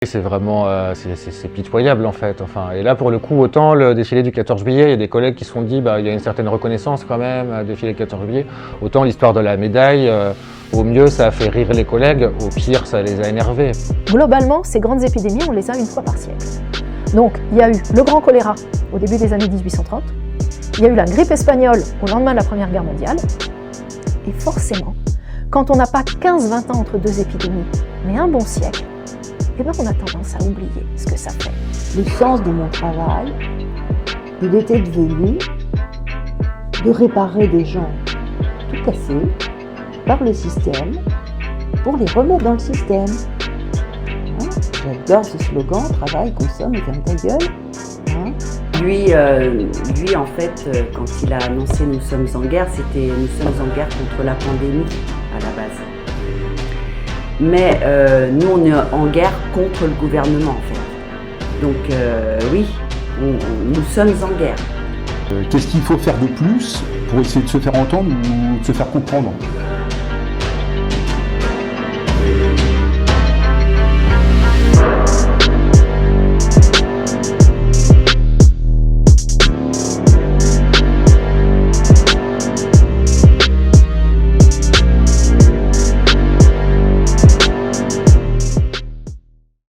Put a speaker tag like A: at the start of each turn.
A: C'est vraiment c'est pitoyable en fait. Enfin, et là pour le coup, autant le défilé du 14 juillet, il y a des collègues qui se sont dit il y a une certaine reconnaissance quand même à défilé 14 juillet, autant l'histoire de la médaille, au mieux ça a fait rire les collègues, au pire ça les a énervés.
B: Globalement, ces grandes épidémies, on les a une fois par siècle. Donc il y a eu le grand choléra au début des années 1830, il y a eu la grippe espagnole au lendemain de la Première Guerre mondiale, et forcément, quand on n'a pas 15-20 ans entre deux épidémies, mais un bon siècle, eh ben on a tendance à oublier ce que ça fait.
C: Le sens de mon travail, il était devenu de réparer des gens tout cassés par le système pour les remettre dans le système. Hein, j'adore ce slogan, travaille, consomme et ferme ta gueule. Hein.
D: Lui, en fait, quand il a annoncé « Nous sommes en guerre », c'était « Nous sommes en guerre contre la pandémie » à la base. Mais nous, on est en guerre contre le gouvernement, en fait. Donc oui, nous sommes en guerre.
E: Qu'est-ce qu'il faut faire de plus pour essayer de se faire entendre ou de se faire comprendre ?